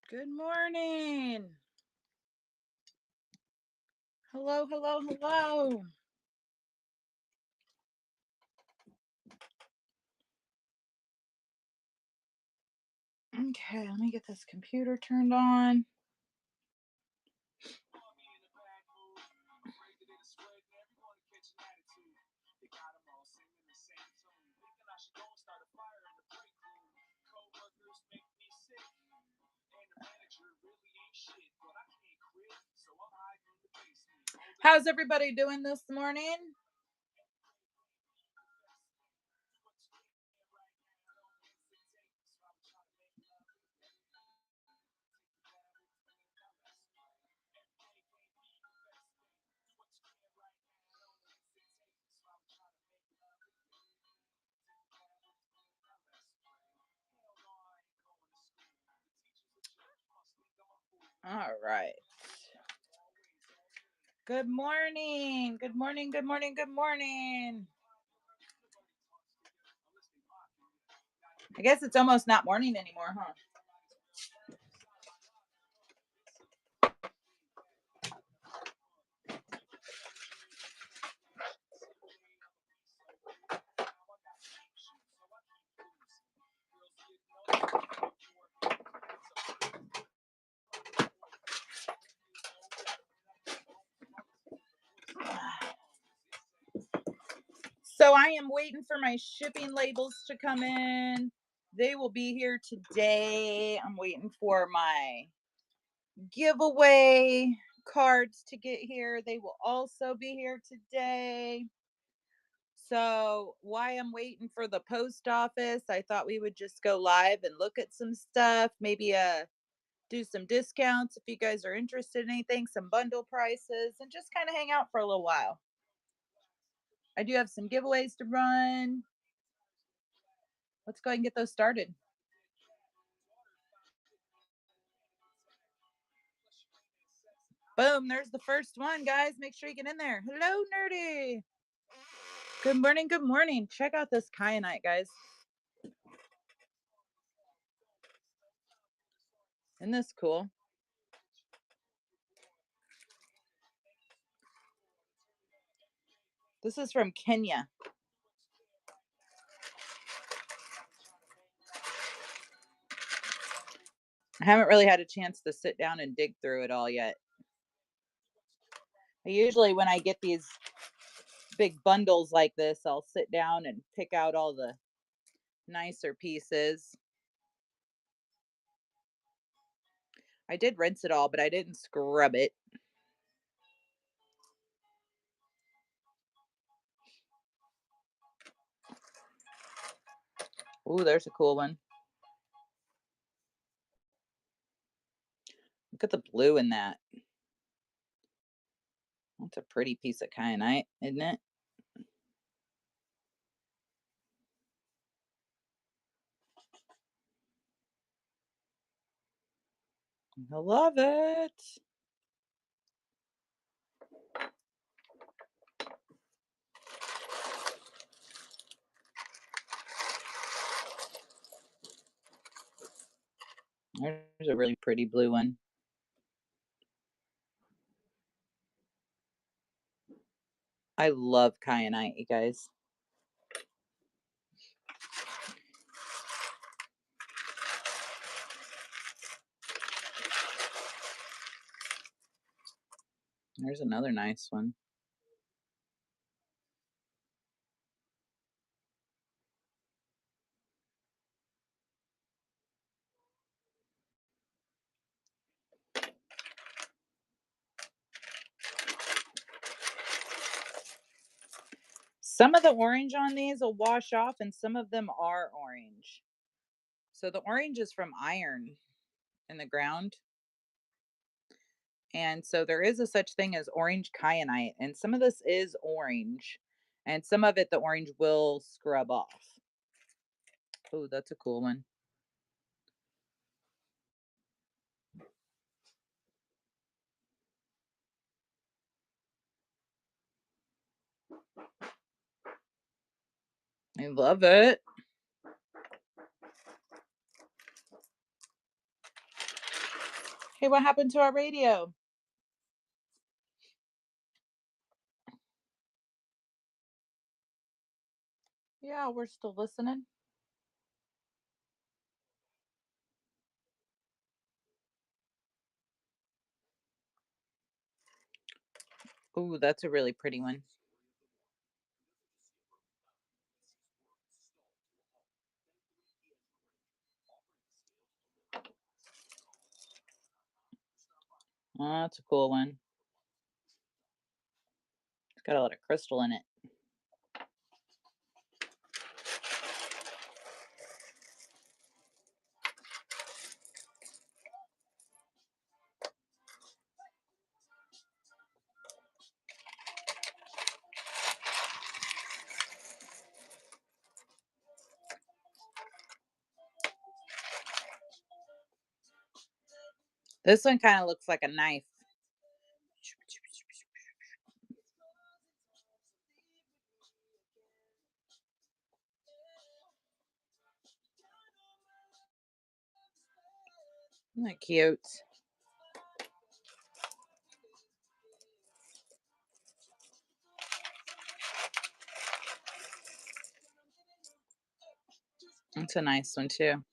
Good morning. Hello, hello, hello. Okay, let me get this computer turned on. How's everybody doing this morning? All right. Good morning. Good morning. Good morning. Good morning. I guess it's almost not morning anymore, huh? So I am waiting for my shipping labels to come in. They will be here today. I'm waiting for my giveaway cards to get here. They will also be here today. So, why I'm waiting for the post office, I thought we would just go live and look at some stuff, maybe do some discounts if you guys are interested in anything, some bundle prices, and just kind of hang out for a little while. I do have some giveaways to run. Let's go ahead and get those started. Boom, there's the first one, guys. Make sure you get in there. Hello, Nerdy. Good morning, good morning. Check out this kyanite, guys. Isn't this cool? This is from Kenya. I haven't really had a chance to sit down and dig through it all yet. Usually when I get these big bundles like this, I'll sit down and pick out all the nicer pieces. I did rinse it all, but I didn't scrub it. Ooh, there's a cool one. Look at the blue in that. That's a pretty piece of kyanite, isn't it? I love it. There's a really pretty blue one. I love kyanite, you guys. There's another nice one. Some of the orange on these will wash off and some of them are orange. So the orange is from iron in the ground. And so there is a such thing as orange kyanite, and some of this is orange, and some of it the orange will scrub off. Oh, that's a cool one. I love it. Hey, what happened to our radio? Yeah, we're still listening. Ooh, that's a really pretty one. Oh, that's a cool one. It's got a lot of crystal in it. This one kind of looks like a knife. Isn't that cute? That's a nice one too.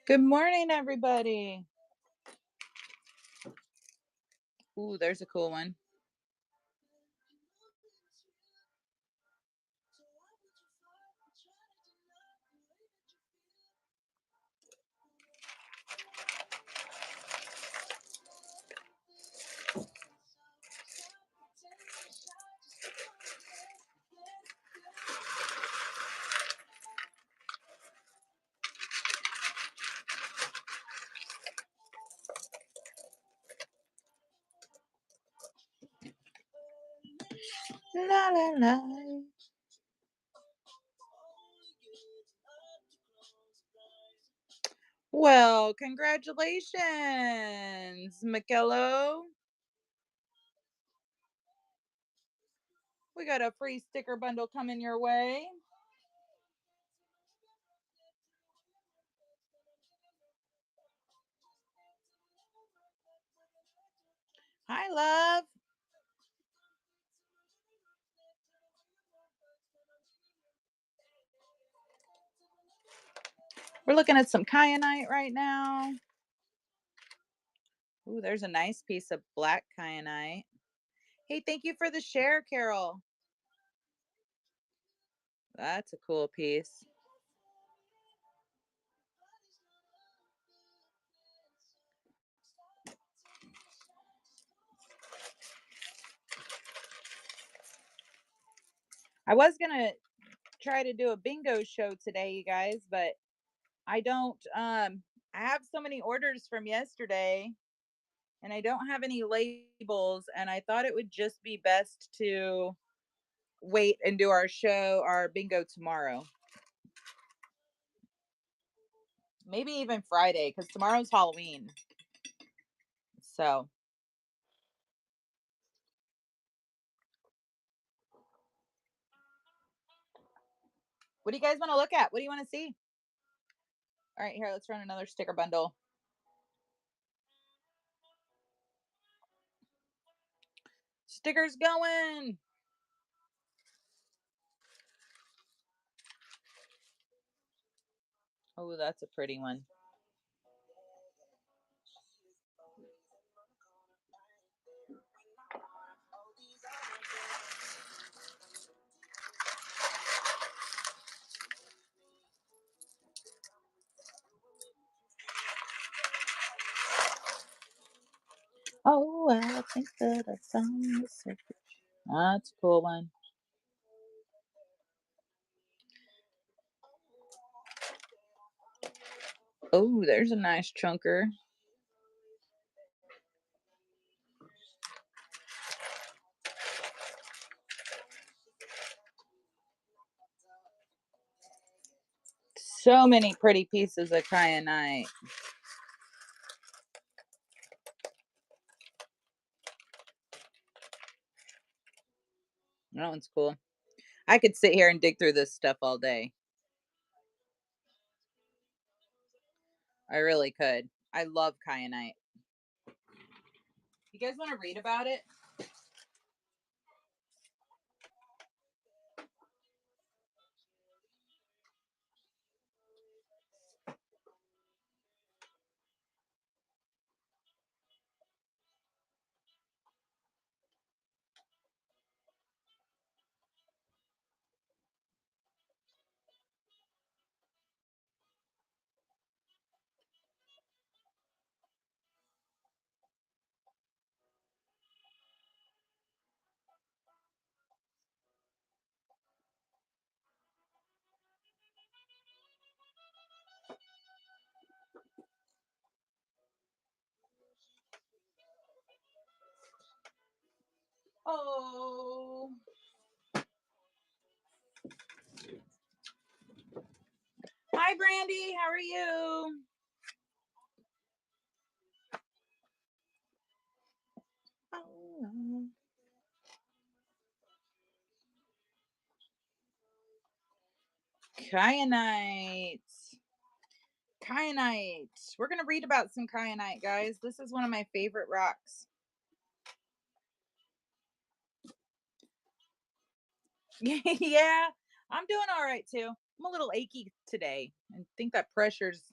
Good morning, everybody. Ooh, there's a cool one. La la la. Well, congratulations, Mikello. We got a free sticker bundle coming your way. Hi, love. We're looking at some kyanite right now. Ooh, there's a nice piece of black kyanite. Hey, thank you for the share, Carol. That's a cool piece. I was gonna try to do a bingo show today, you guys, but I don't I have so many orders from yesterday and I don't have any labels, and I thought it would just be best to wait and do our bingo tomorrow. Maybe even Friday cuz tomorrow's Halloween. So, what do you guys want to look at? What do you want to see? All right, here, let's run another sticker bundle. Stickers going. Oh, that's a pretty one. Oh, I think that I found the secret. That's a cool one. Oh, there's a nice chunker. So many pretty pieces of kyanite. That one's cool. I could sit here and dig through this stuff all day. I really could. I love kyanite. You guys want to read about it? Oh, hi, Brandy. How are you? Oh. Kyanite. Kyanite. We're going to read about some kyanite, guys. This is one of my favorite rocks. Yeah, I'm doing all right too. I'm a little achy today. I think that pressure's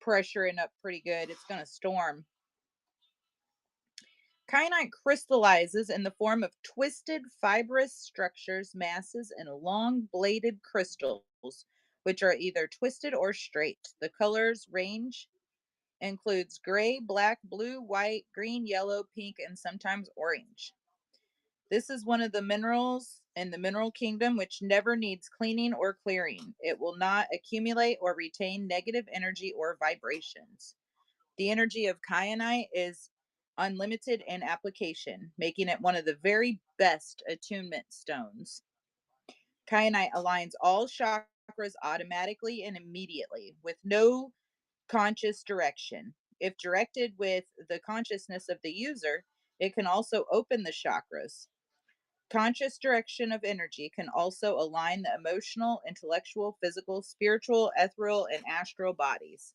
pressuring up pretty good. It's going to storm. Kyanite crystallizes in the form of twisted fibrous structures, masses, and long bladed crystals, which are either twisted or straight. The colors range includes gray, black, blue, white, green, yellow, pink, and sometimes orange. This is one of the minerals in the mineral kingdom which never needs cleaning or clearing. It will not accumulate or retain negative energy or vibrations. The energy of kyanite is unlimited in application, making it one of the very best attunement stones. Kyanite aligns all chakras automatically and immediately with no conscious direction. If directed with the consciousness of the user, it can also open the chakras. Conscious direction of energy can also align the emotional, intellectual, physical, spiritual, ethereal, and astral bodies.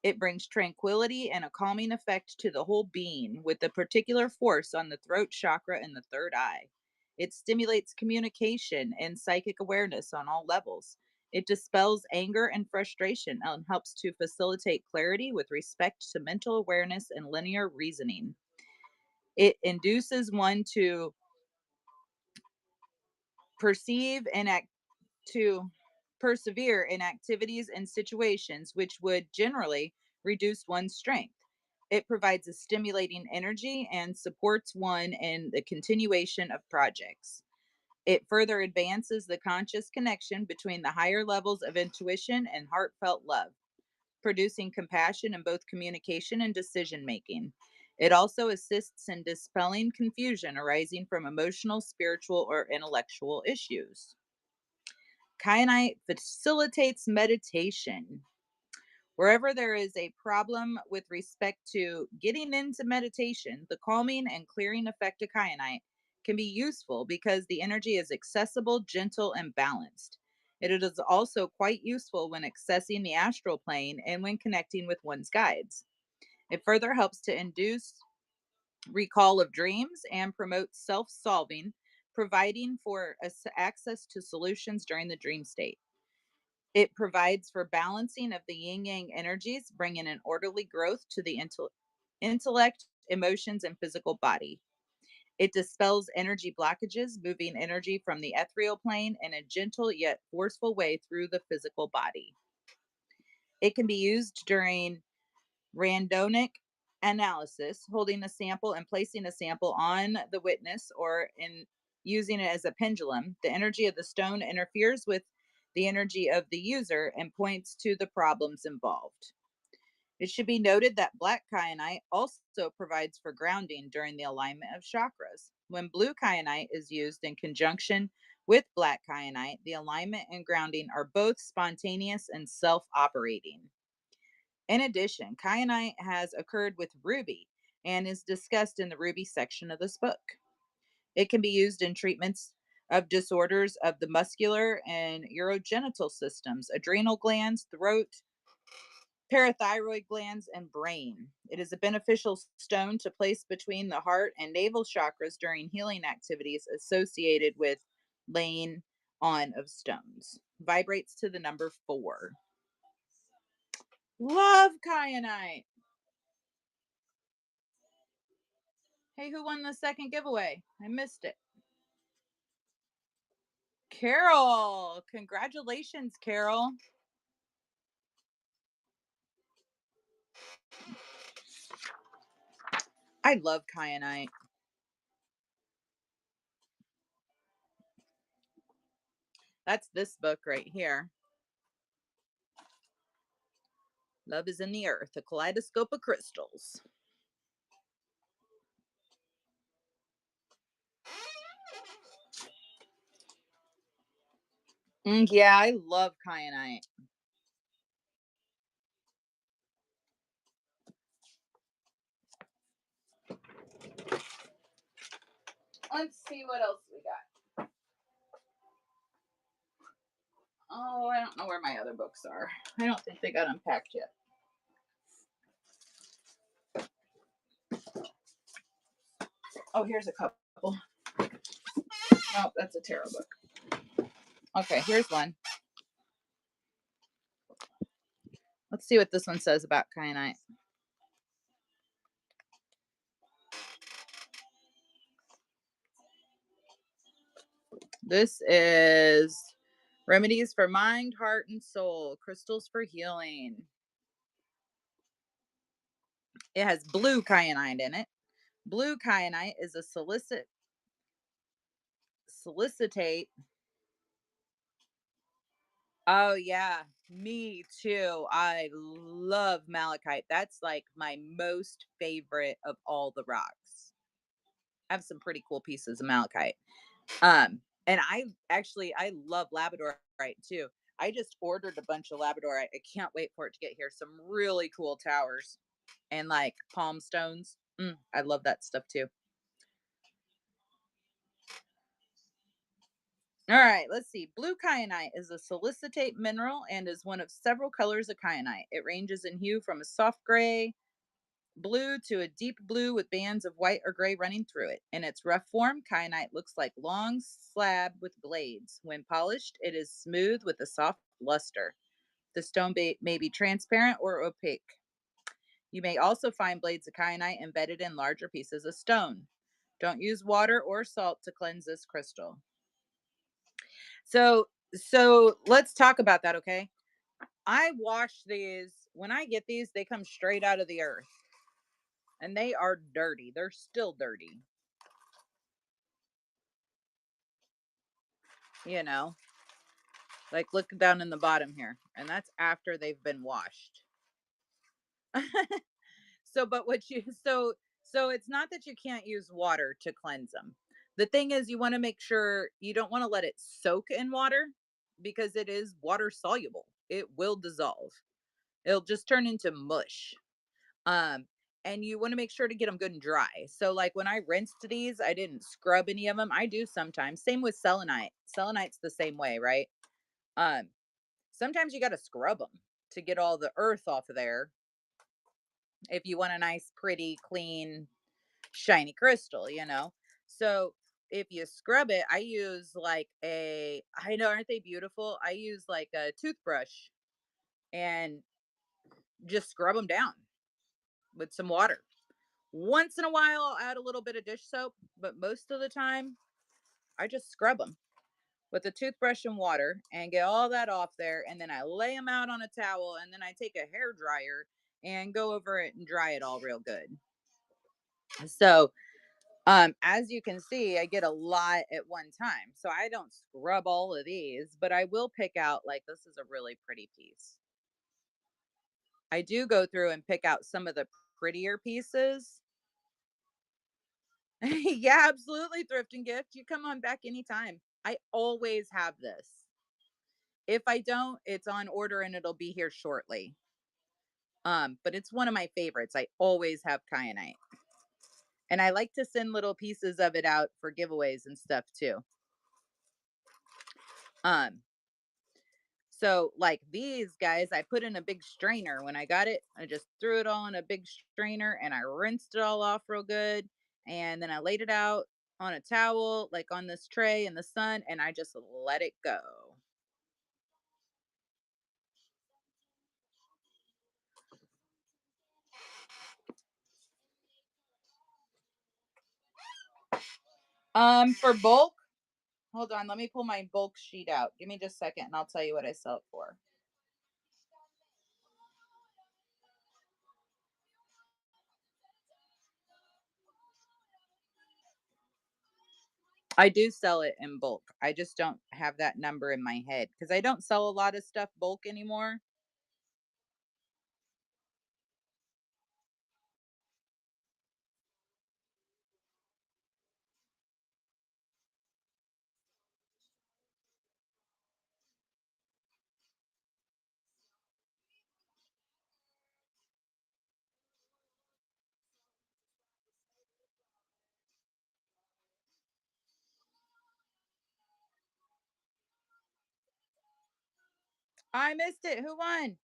It brings tranquility and a calming effect to the whole being, with a particular force on the throat chakra and the third eye. It stimulates communication and psychic awareness on all levels. It dispels anger and frustration and helps to facilitate clarity with respect to mental awareness and linear reasoning. It induces one to perceive and act to persevere in activities and situations which would generally reduce one's strength. It provides a stimulating energy and supports one in the continuation of projects. It further advances the conscious connection between the higher levels of intuition and heartfelt love, producing compassion in both communication and decision making. It also assists in dispelling confusion arising from emotional, spiritual, or intellectual issues. Kyanite facilitates meditation. Wherever there is a problem with respect to getting into meditation, the calming and clearing effect of kyanite can be useful because the energy is accessible, gentle, and balanced. It is also quite useful when accessing the astral plane and when connecting with one's guides. It further helps to induce recall of dreams and promotes self solving, providing for access to solutions during the dream state. It provides for balancing of the yin yang energies, bringing an orderly growth to the intellect, emotions, and physical body. It dispels energy blockages, moving energy from the ethereal plane in a gentle yet forceful way through the physical body. It can be used during randonic analysis, holding a sample and placing a sample on the witness, or in using it as a pendulum. The energy of the stone interferes with the energy of the user and points to the problems involved. It should be noted that black kyanite also provides for grounding during the alignment of chakras. When blue kyanite is used in conjunction with black kyanite, the alignment and grounding are both spontaneous and self operating. In addition, kyanite has occurred with ruby and is discussed in the ruby section of this book. It can be used in treatments of disorders of the muscular and urogenital systems, adrenal glands, throat, parathyroid glands, and brain. It is a beneficial stone to place between the heart and navel chakras during healing activities associated with laying on of stones. Vibrates to the number 4. Love kyanite. Hey, who won the second giveaway? I missed it. Carol. Congratulations, Carol. I love kyanite. That's this book right here. Love is in the Earth, a kaleidoscope of crystals. Yeah, I love kyanite. Let's see what else we got. Oh, I don't know where my other books are. I don't think they got unpacked yet. Oh, here's a couple. Oh, that's a tarot book. Okay, here's one. Let's see what this one says about kyanite. This is Remedies for Mind, Heart, and Soul, Crystals for Healing. It has blue kyanite in it. Blue kyanite is a solicitate. Oh yeah, me too. I love malachite. That's like my most favorite of all the rocks. I have some pretty cool pieces of malachite. And I love labradorite too. I just ordered a bunch of labradorite. I can't wait for it to get here. Some really cool towers and like palm stones. I love that stuff too. All right, let's see. Blue kyanite is a solicitate mineral and is one of several colors of kyanite. It ranges in hue from a soft gray, blue to a deep blue with bands of white or gray running through it. In its rough form, kyanite looks like long slab with blades. When polished, it is smooth with a soft luster. The stone may be transparent or opaque. You may also find blades of kyanite embedded in larger pieces of stone. Don't use water or salt to cleanse this crystal. So let's talk about that, okay? I wash these. When I get these, they come straight out of the earth. And they are dirty. They're still dirty. You know, like look down in the bottom here. And that's after they've been washed. so but what you so it's not that you can't use water to cleanse them. The thing is you want to make sure you don't want to let it soak in water because it is water soluble. It will dissolve. It'll just turn into mush. Um, and you want to make sure to get them good and dry. So, like when I rinsed these, I didn't scrub any of them. I do sometimes. Same with selenite. Selenite's the same way, right? Um, Sometimes you got to scrub them to get all the earth off of there. If you want a nice, pretty, clean, shiny crystal, you know. So if you scrub it, I use like I know, aren't they beautiful? I use like a toothbrush and just scrub them down with some water. Once in a while, I'll add a little bit of dish soap, but most of the time, I just scrub them with a toothbrush and water and get all that off there. And then I lay them out on a towel and then I take a hair dryer and go over it and dry it all real good. So, as you can see, I get a lot at one time. So I don't scrub all of these, but I will pick out like this is a really pretty piece. I do go through and pick out some of the prettier pieces. Yeah, absolutely. Thrift and gift. You come on back anytime. I always have this. If I don't, it's on order and it'll be here shortly. But it's one of my favorites. I always have kyanite. And I like to send little pieces of it out for giveaways and stuff too. Um, so like these guys, I put in a big strainer when I got it. I just threw it all in a big strainer and I rinsed it all off real good. And then I laid it out on a towel, like on this tray in the sun, and I just let it go. For bulk, hold on, let me pull my bulk sheet out. Give me just a second and I'll tell you what I sell it for. I do sell it in bulk. I just don't have that number in my head because I don't sell a lot of stuff bulk anymore. I missed it. Who won?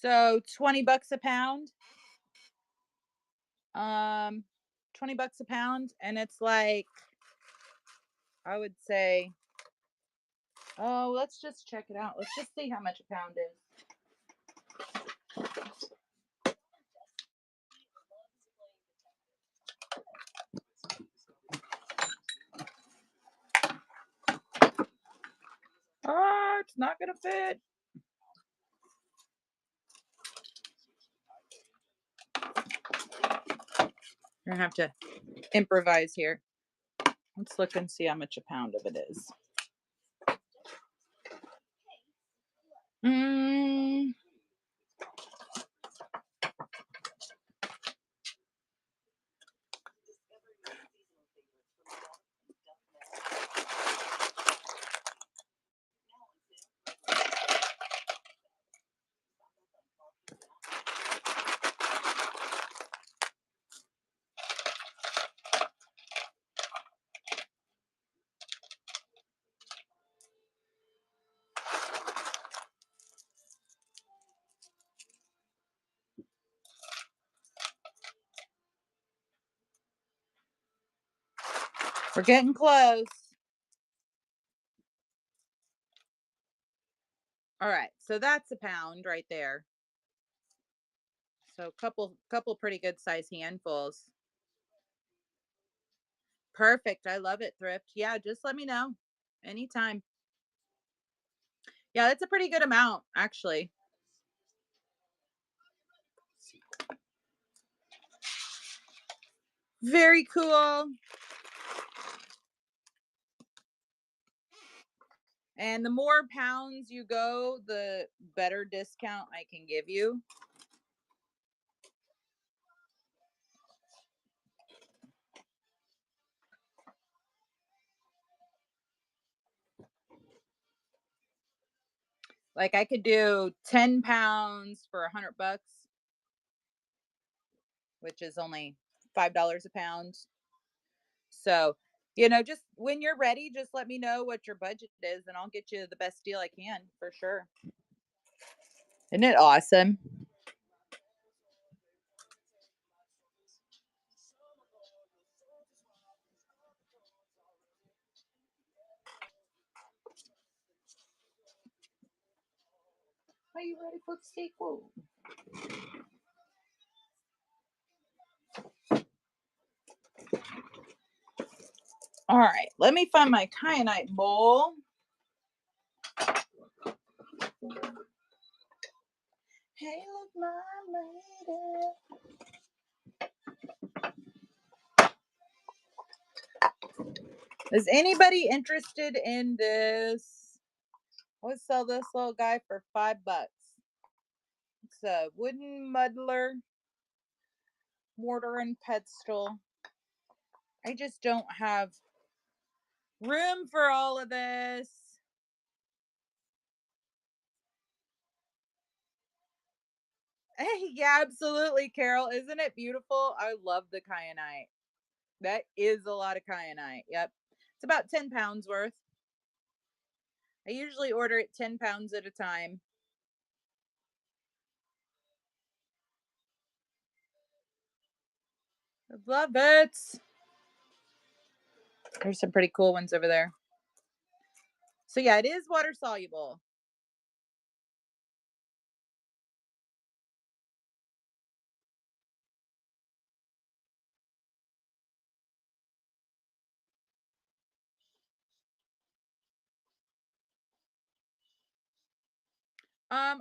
So 20 bucks a pound. Um, 20 bucks a pound. And it's like, I would say, oh, let's just check it out. Let's just see how much a pound is. Oh, it's not going to fit. You're going to have to improvise here. Let's look and see how much a pound of it is. Mm, we're getting close. All right, so that's a pound right there. So couple pretty good size handfuls. Perfect. I love it, Thrift. Yeah, just let me know anytime. Yeah, that's a pretty good amount, actually. Very cool. And the more pounds you go, the better discount I can give you. Like I could do 10 pounds for 100 bucks, which is only $5 a pound. So, just when you're ready, just let me know what your budget is and I'll get you the best deal I can for sure. Isn't it awesome? Are you ready for the sequel? All right, let me find my kyanite bowl. Hey, look, my lady. Is anybody interested in this? Let's sell this little guy for $5. It's a wooden muddler. mortar and pestle. I just don't have room for all of this. Hey, yeah, absolutely, Carol. Isn't it beautiful? I love the kyanite. That is a lot of kyanite. Yep. It's about 10 pounds worth. I usually order it 10 pounds at a time. I love it. There's some pretty cool ones over there. So yeah, it is water soluble.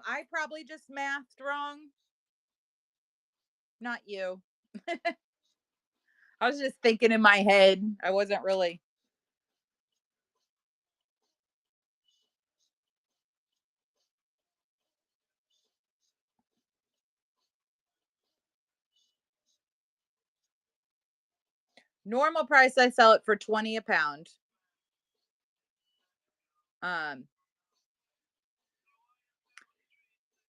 I probably just mathed wrong. Not you. I was just thinking in my head. I wasn't really. Normal price, I sell it for 20 a pound. Um,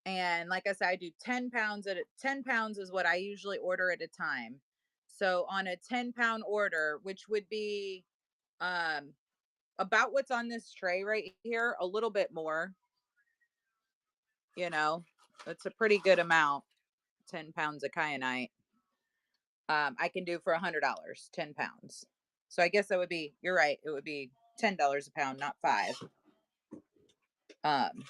and like I said, I do 10 pounds at 10 pounds is what I usually order at a time. So on a 10-pound order, which would be um about what's on this tray right here, a little bit more, you know, that's a pretty good amount. 10 pounds of kyanite. I can do for $100, 10 pounds. So I guess that would be, you're right, it would be $10 a pound, not five. Um,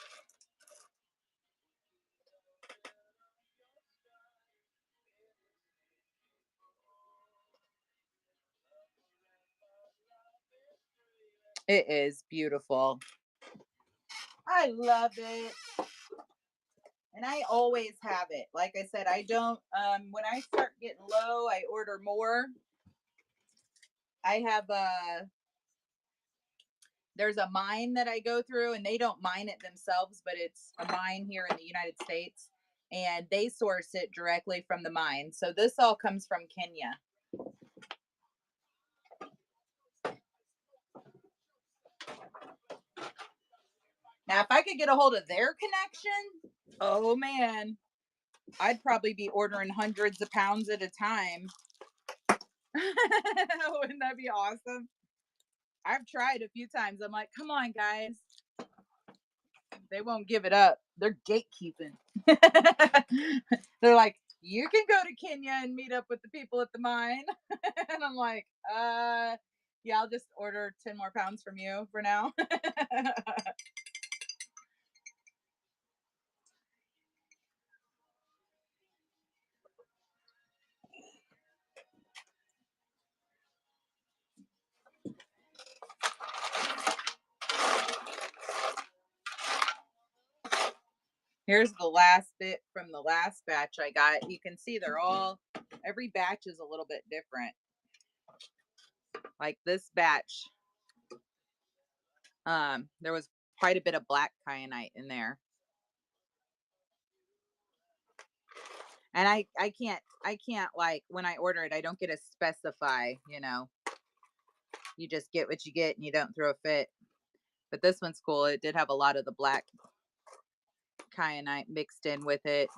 it is beautiful. I love it. And I always have it. Like I said, I don't when I start getting low, I order more. I have there's a mine that I go through, and they don't mine it themselves, but it's a mine here in the United States, and they source it directly from the mine. So this all comes from Kenya. Now, if I could get a hold of their connection, oh man, I'd probably be ordering hundreds of pounds at a time. Wouldn't that be awesome? I've tried a few times. I'm like, come on, guys. They won't give it up. They're gatekeeping. They're like, you can go to Kenya and meet up with the people at the mine. And I'm like, yeah, I'll just order 10 more pounds from you for now. Here's the last bit from the last batch I got. You can see they're all, every batch is a little bit different. Like this batch, there was quite a bit of black kyanite in there. And I can't like when I order it, I don't get to specify, you just get what you get and you don't throw a fit. But this one's cool. It did have a lot of the black kyanite mixed in with it.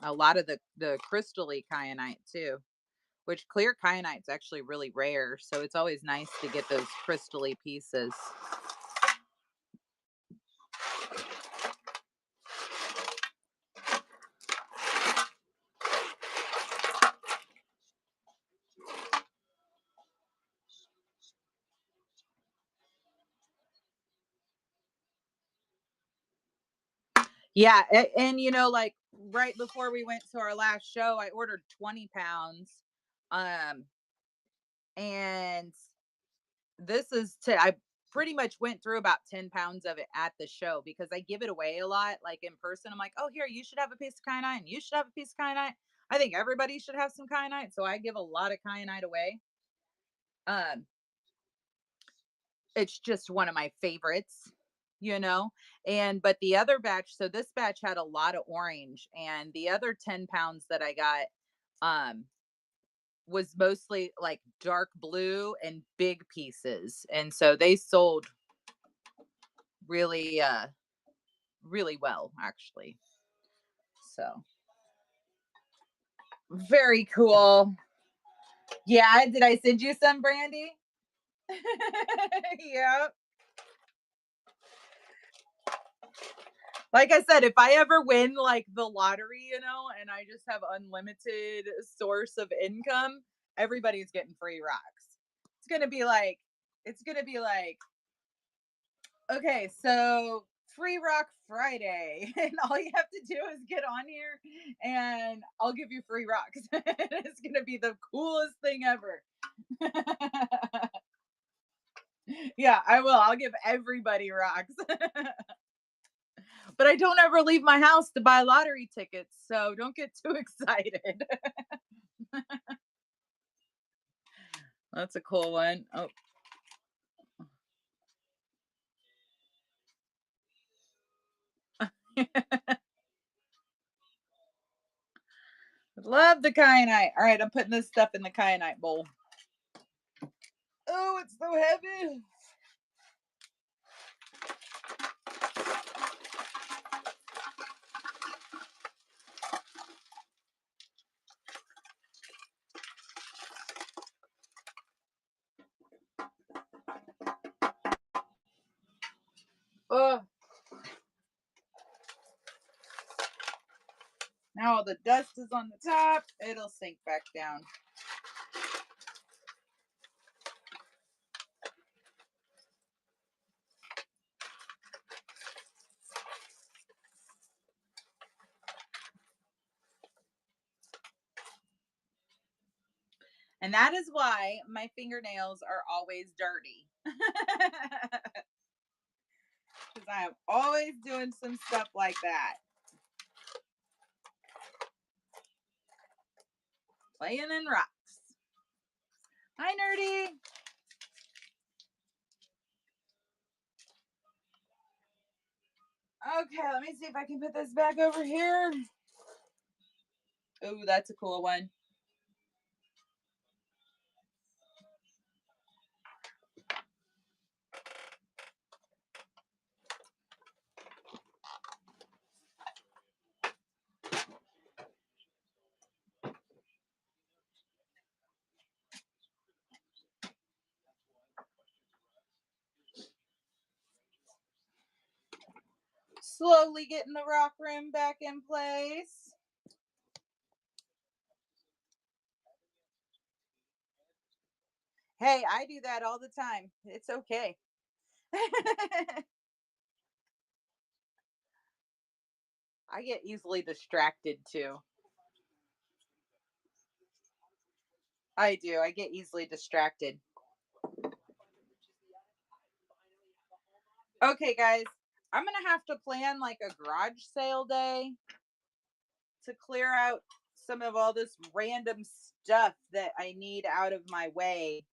A lot of the crystally kyanite too, which clear kyanite is actually really rare. So it's always nice to get those crystally pieces. Yeah, and like right before we went to our last show, I ordered 20 pounds. Um, and this is to I pretty much went through about 10 pounds of it at the show because I give it away a lot. Like in person, I'm like, oh, here, you should have a piece of kyanite, and you should have a piece of kyanite. I think everybody should have some kyanite. So I give a lot of kyanite away. Um, it's just one of my favorites, you know. And but the other batch, so this batch had a lot of orange, and the other 10 pounds that I got, um, was mostly like dark blue and big pieces. And so they sold really really well actually. So very cool. Yeah, did I send you some, Brandy? Yeah. Like I said, if I ever win like the lottery, and I just have unlimited source of income, everybody's getting free rocks. It's gonna be like, it's gonna be like, okay, so free rock Friday, and all you have to do is get on here, and I'll give you free rocks. It's gonna be the coolest thing ever. Yeah, I will. I'll give everybody rocks. But I don't ever leave my house to buy lottery tickets, so don't get too excited. That's a cool one. Oh, love the kyanite. All right, I'm putting this stuff in the kyanite bowl. Oh, it's so heavy. Oh, now all the dust is on the top. It'll sink back down. And that is why my fingernails are always dirty. Because I am always doing some stuff like that. Playing in rocks. Hi, Nerdy. Okay, let me see if I can put this back over here. Ooh, that's a cool one. Slowly getting the rock rim back in place. Hey, I do that all the time. It's okay. I get easily distracted too. I do. I get easily distracted. Okay, guys. I'm going to have to plan like a garage sale day to clear out some of all this random stuff that I need out of my way.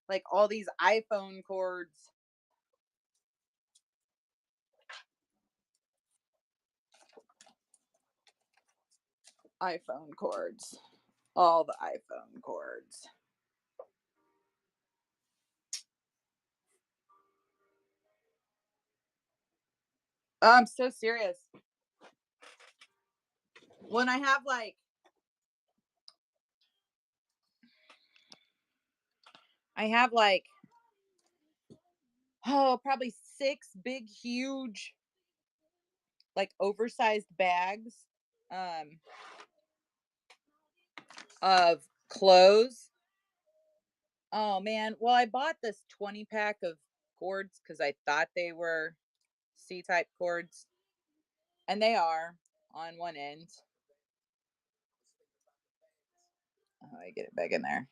Like all these iPhone cords. iPhone cords. All the iPhone cords. I'm so serious. When I have like, oh, probably 6 big, huge, like oversized bags um, of clothes. Oh man. Well, I bought this 20 pack of cords because I thought they were C type cords, and they are on one end. Oh, I get it back in there.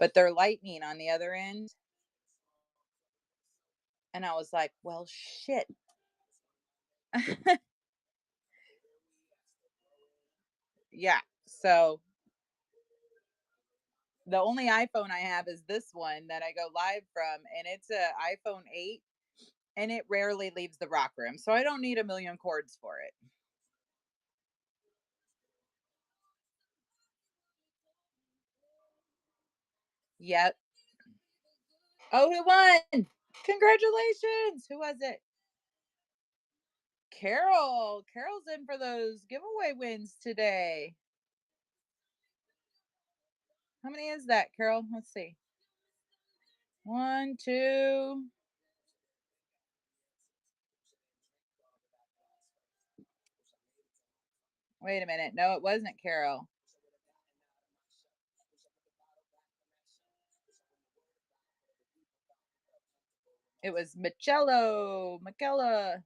But they're lightning on the other end. And I was like, well, shit. Yeah. So the only iPhone I have is this one that I go live from, and it's a iPhone 8, and it rarely leaves the rock room. So I don't need a million cords for it. Yep. Oh, who won? Congratulations. Who was it? Carol. Carol's in for those giveaway wins today. How many is that, Carol? Let's see. One, two. Wait a minute. No, it wasn't Carol. It was Michello. Michaela.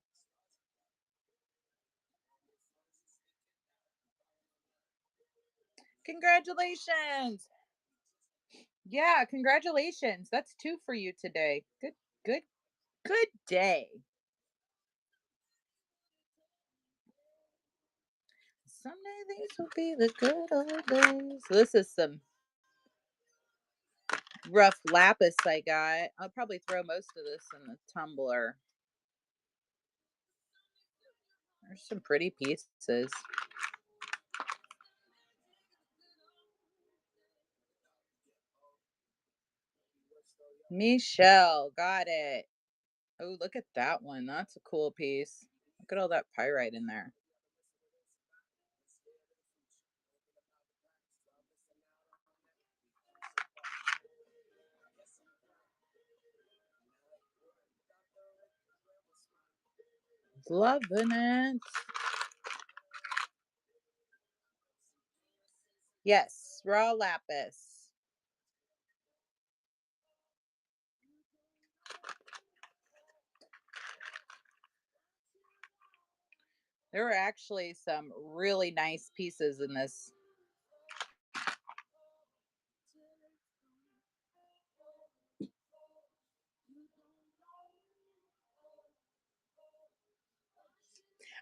Congratulations. Yeah, congratulations. That's two for you today. Good, good, good day. Someday these will be the good old days. This is some rough lapis I got. I'll probably throw most of this in the tumbler. There's some pretty pieces. Michelle, got it. Oh, look at that one. That's a cool piece. Look at all that pyrite in there. Loving it. Yes, raw lapis. There are actually some really nice pieces in this.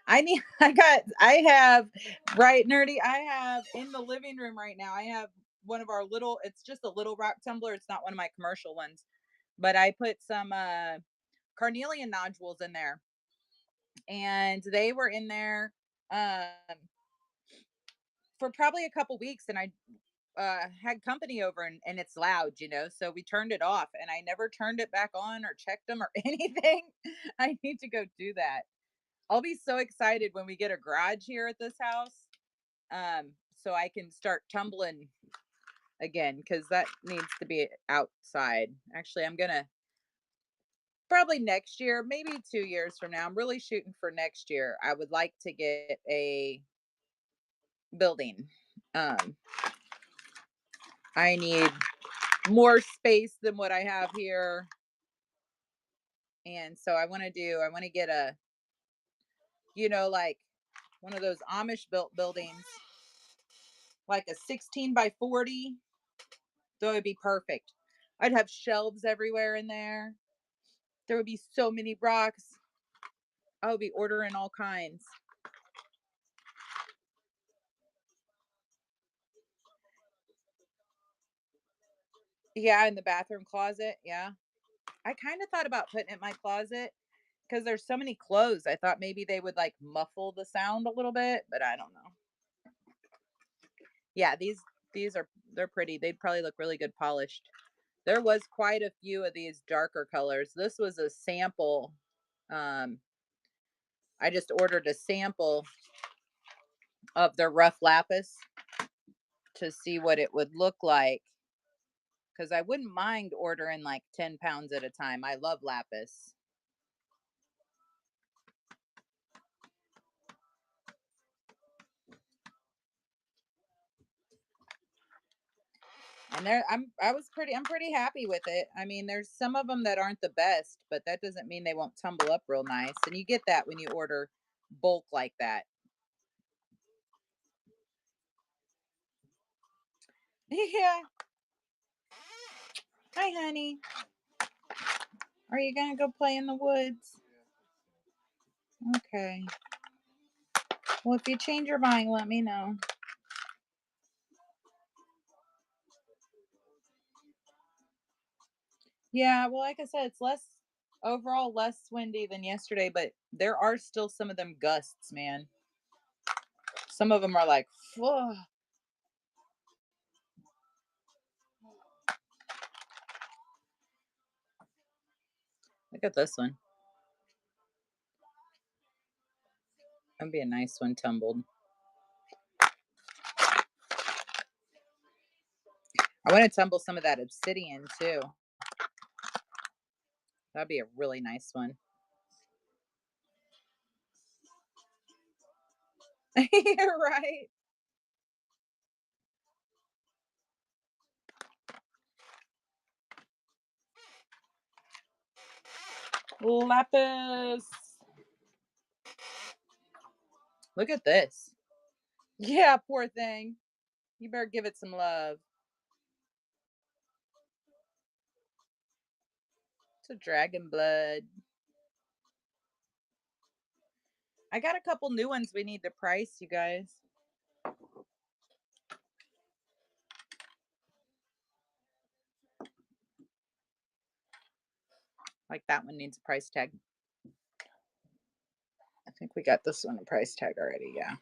I need I have right nerdy. I have in the living room right now. I have one of our little it's just a little rock tumbler. It's not one of my commercial ones. But I put some carnelian nodules in there. And they were in there for probably a couple weeks and I had company over and it's loud, so we turned it off and I never turned it back on or checked them or anything. I need to go do that. I'll be so excited when we get a garage here at this house. So I can start tumbling again because that needs to be outside. Actually, I'm gonna probably next year, maybe 2 years from now. I'm really shooting for next year. I would like to get a building. Um, I need more space than what I have here. And so I want to get like one of those Amish built buildings, like a 16 by 40. So it would be perfect. I'd have shelves everywhere in there. There would be so many rocks. I would be ordering all kinds. Yeah, in the bathroom closet. Yeah. I kind of thought about putting it in my closet because there's so many clothes. I thought maybe they would like muffle the sound a little bit, but I don't know. Yeah, these are they're pretty. They'd probably look really good polished. There was quite a few of these darker colors. This was a sample. Um, I just ordered a sample of the rough lapis to see what it would look like because I wouldn't mind ordering like 10 pounds at a time. I love lapis. And I'm pretty happy with it. I mean, there's some of them that aren't the best, but that doesn't mean they won't tumble up real nice. And you get that when you order bulk like that. Yeah. Hi, honey. Are you gonna go play in the woods? Okay. Well, if you change your mind, let me know. Yeah, well, like I said, it's overall less windy than yesterday, but there are still some of them gusts, man. Some of them are like, whoa. Look at this one. That'd be a nice one tumbled. I want to tumble some of that obsidian too. That'd be a really nice one. You're right. Lapis. Look at this. Yeah, poor thing. You better give it some love. It's a dragon blood. I got a couple new ones we need to price, you guys. Like that one needs a price tag. I think we got this one a price tag already. Yeah.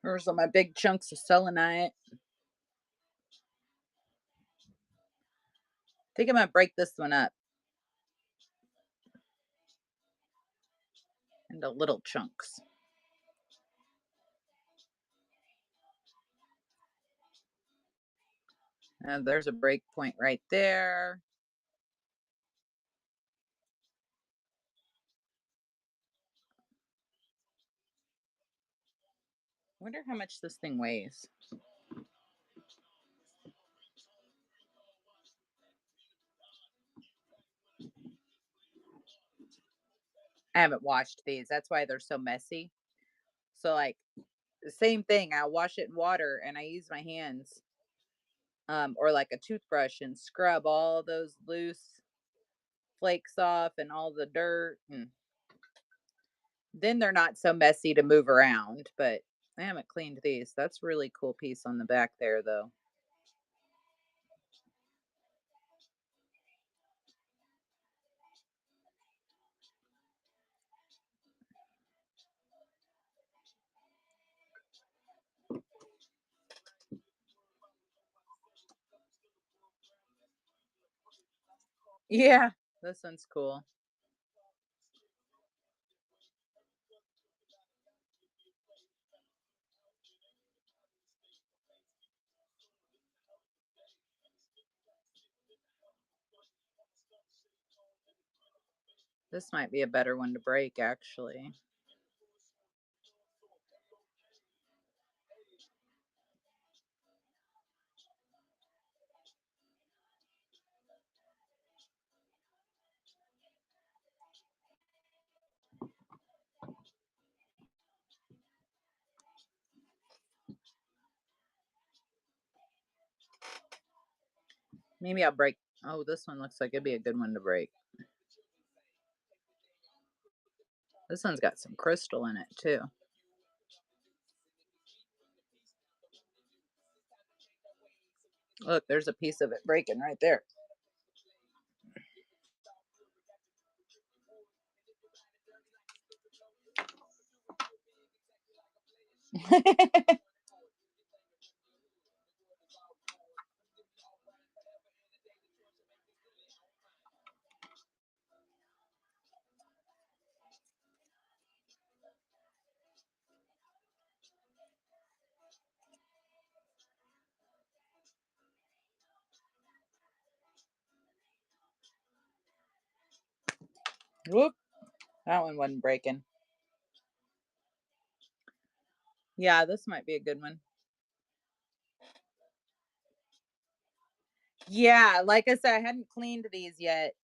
Here's all my big chunks of selenite. I think I'm going to break this one up into little chunks. And there's a break point right there. I wonder how much this thing weighs. I haven't washed these. That's why they're so messy. So, like, the same thing. I'll wash it in water and I use my hands or like a toothbrush and scrub all those loose flakes off and all the dirt. And then they're not so messy to move around. But I haven't cleaned these. That's a really cool piece on the back there, though. Yeah, this one's cool. This might be a better one to break, actually. Maybe I'll break. Oh, this one looks like it'd be a good one to break. This one's got some crystal in it, too. Look, there's a piece of it breaking right there. Whoop. That one wasn't breaking. Yeah, this might be a good one. Yeah, like I said, I hadn't cleaned these yet.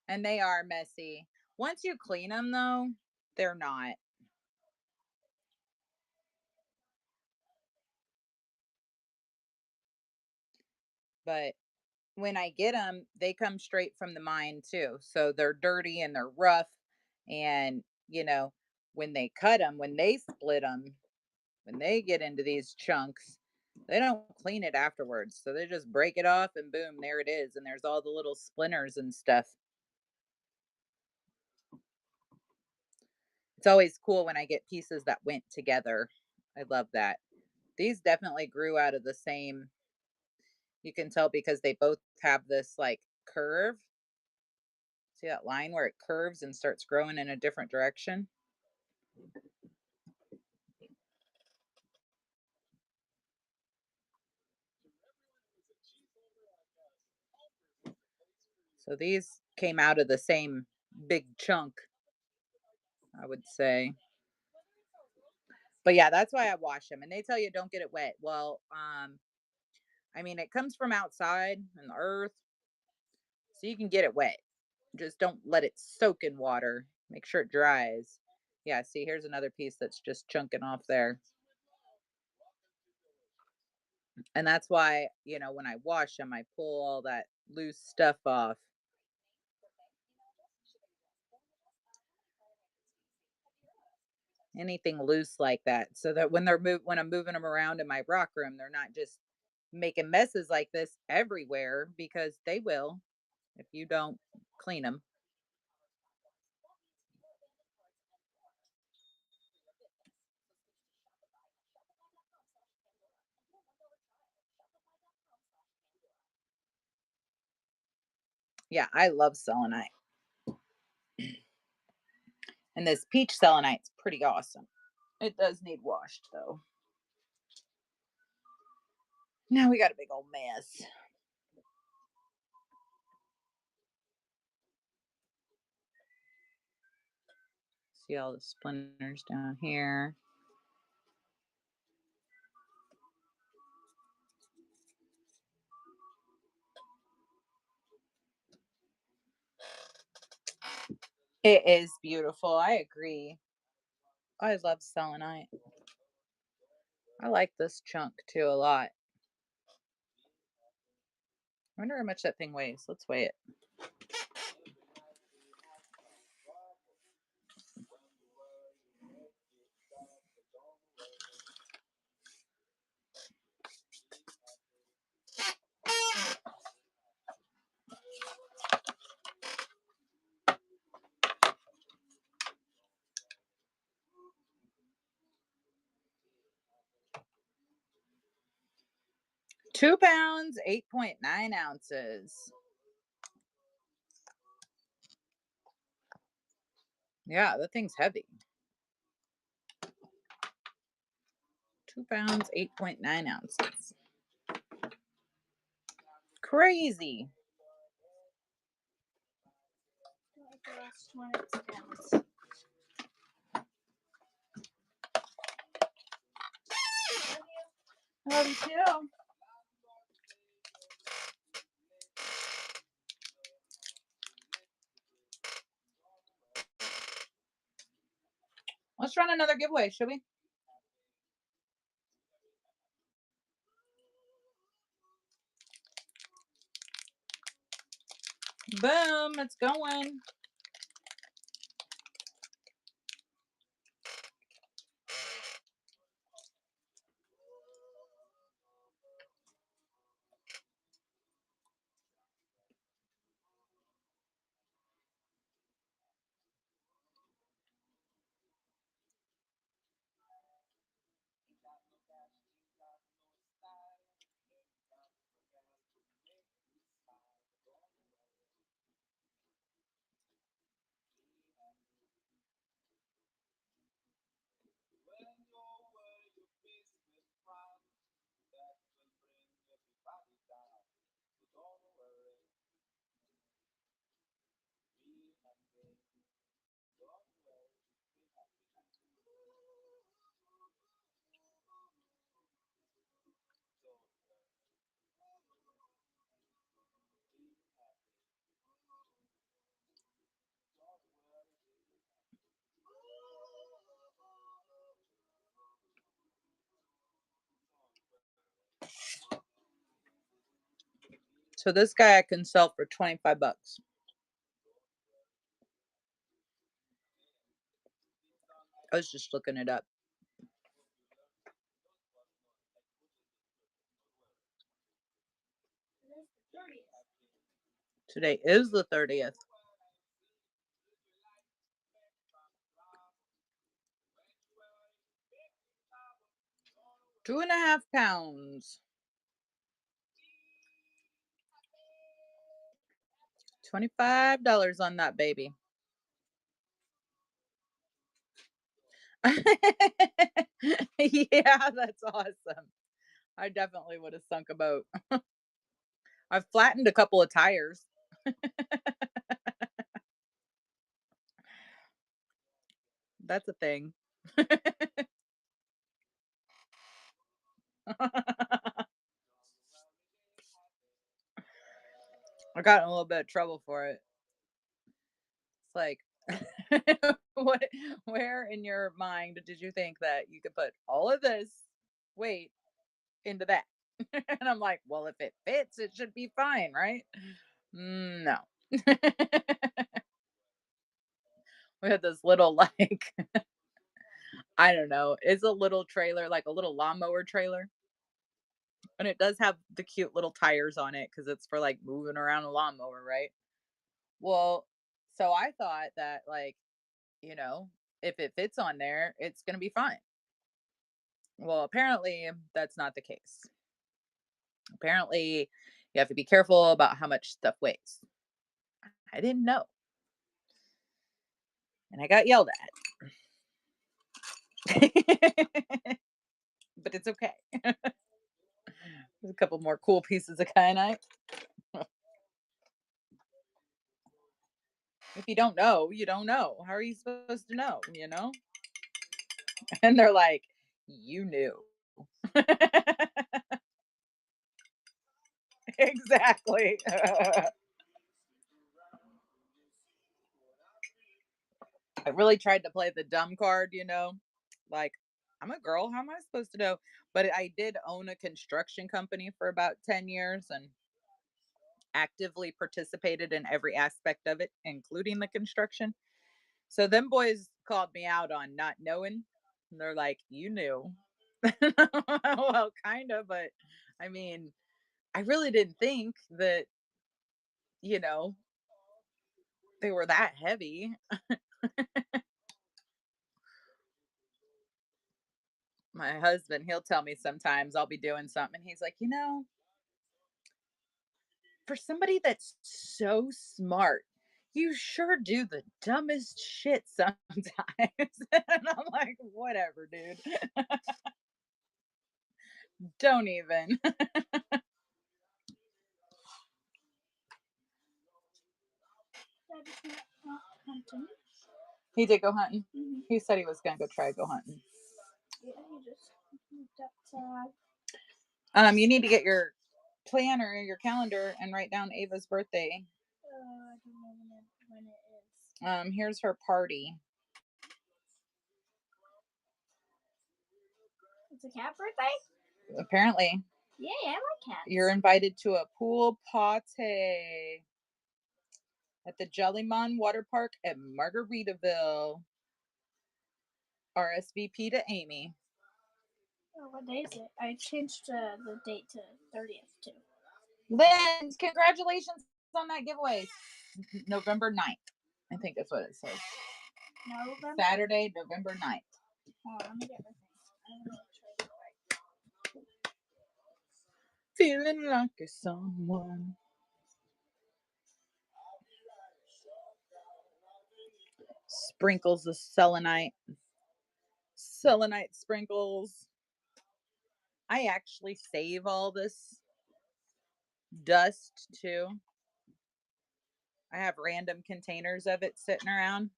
And they are messy. Once you clean them, though, they're not. But when I get them, they come straight from the mine, too. So they're dirty and they're rough. And, when they cut them, when they split them, when they get into these chunks, They don't clean it afterwards, so they just break it off and boom, there it is, and there's all the little splinters and stuff. It's always cool when I get pieces that went together. I love that. These definitely grew out of the same, you can tell because they both have this like curve. See that line where it curves and starts growing in a different direction? So these came out of the same big chunk, I would say. But yeah, that's why I wash them. And they tell you don't get it wet. Well, I mean, it comes from outside in the earth, so you can get it wet. Just don't let it soak in water. Make sure it dries. Yeah, see, here's another piece that's just chunking off there. And that's why, when I wash them, I pull all that loose stuff off. Anything loose like that, so that when I'm moving them around in my rock room, they're not just making messes like this everywhere because they will if you don't clean them. Yeah, I love selenite. And this peach selenite's pretty awesome. It does need washed though. Now we got a big old mess. See all the splinters down here. It is beautiful. I agree. I love selenite. I like this chunk too a lot. I wonder how much that thing weighs. Let's weigh it. 2 pounds, 8.9 ounces. Yeah, that thing's heavy. 2 pounds, 8.9 ounces. Crazy. Love you too. Let's run another giveaway, should we? Boom, it's going. So this guy I can sell for 25 bucks. I was just looking it up. Today is the 30th. £2.5. $25 on that baby. Yeah, that's awesome. I definitely would have sunk a boat. I've flattened a couple of tires. That's a thing. I got in a little bit of trouble for it. It's like, what? Where in your mind did you think that you could put all of this weight into that? And I'm like, well, if it fits, it should be fine, right? No. We had this little like I don't know, it's a little trailer, like a little lawnmower trailer, and it does have the cute little tires on it because it's for like moving around a lawnmower, right? Well, so I thought that like, you know, if it fits on there, it's gonna be fine. Well, apparently that's not the case. Apparently, you have to be careful about how much stuff weighs. I didn't know, and I got yelled at. But it's okay. There's a couple more cool pieces of kyanite. If you don't know, you don't know. How are you supposed to know, you know? And they're like, you knew. Exactly. I really tried to play the dumb card, you know? Like, I'm a girl. How am I supposed to know? But I did own a construction company for about 10 years and actively participated in every aspect of it, including the construction. So them boys called me out on not knowing. And they're like, you knew. Well, kind of, but I mean, I really didn't think that, you know, they were that heavy. My husband, he'll tell me sometimes I'll be doing something. He's like, for somebody that's so smart, you sure do the dumbest shit sometimes. And I'm like, whatever, dude. Don't even. He did go hunting. He said he was gonna go try to go hunting. You need to get your planner, your calendar, and write down Ava's birthday. I don't know when it is. Here's her party. It's a cat birthday? Apparently. Yay, I like cats. You're invited to a pool party at the Jellymon Water Park at Margaritaville. RSVP to Amy. Oh, what day is it? I changed the date to 30th too. Lynn, congratulations on that giveaway. November 9th. I think that's what it says. November? Saturday, November 9th. Oh, let me get my thing. Feeling like a someone. Sprinkles of selenite. Selenite sprinkles. I actually save all this dust too. I have random containers of it sitting around.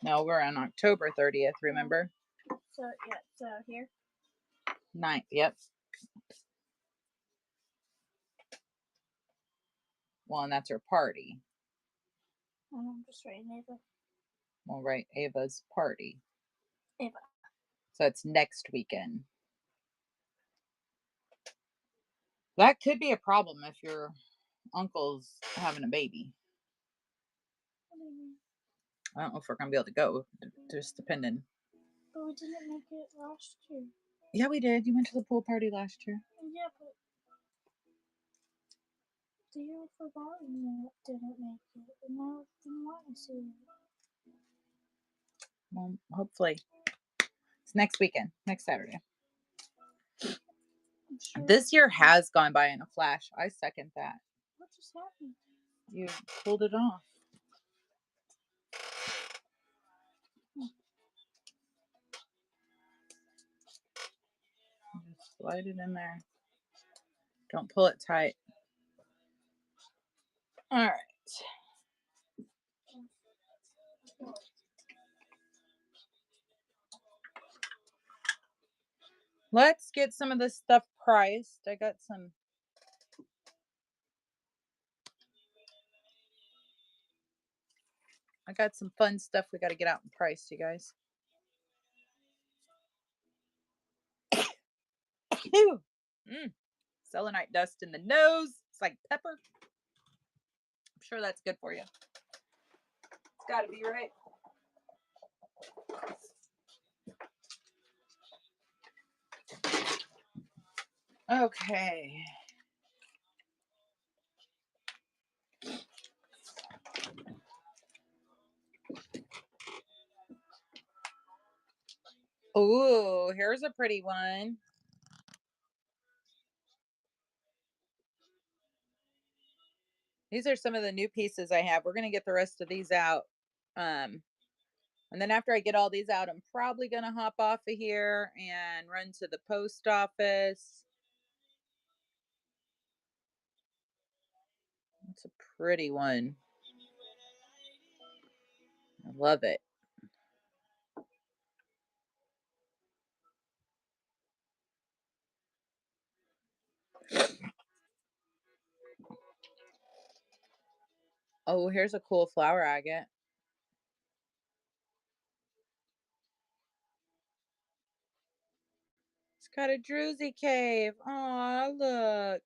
No, we're on October 30th, remember? So, yeah, so here? 9th, yep. Well, and that's her party. I'm just writing Ava. We'll write Ava's party. Ava. So it's next weekend. That could be a problem if your uncle's having a baby. What do you mean? I don't know if we're going to be able to go, just depending. But we didn't make it last year. Yeah, we did. You went to the pool party last year. Yeah, but the year before that we didn't make it, and now we want to see it. Well, hopefully. It's next weekend, next Saturday. Sure. This year has gone by in a flash. I second that. What just happened? You pulled it off. Just slide it in there. Don't pull it tight. All right. Let's get some of this stuff priced. I got some. I got some fun stuff we got to get out and price, you guys. Selenite dust in the nose. It's like pepper. I'm sure that's good for you. It's got to be right. Okay. Ooh, here's a pretty one. These are some of the new pieces I have. We're going to get the rest of these out. And then after I get all these out, I'm probably going to hop off of here and run to the post office. It's a pretty one. I love it. Oh, here's a cool flower agate. It's got a druzy cave. Aw, look.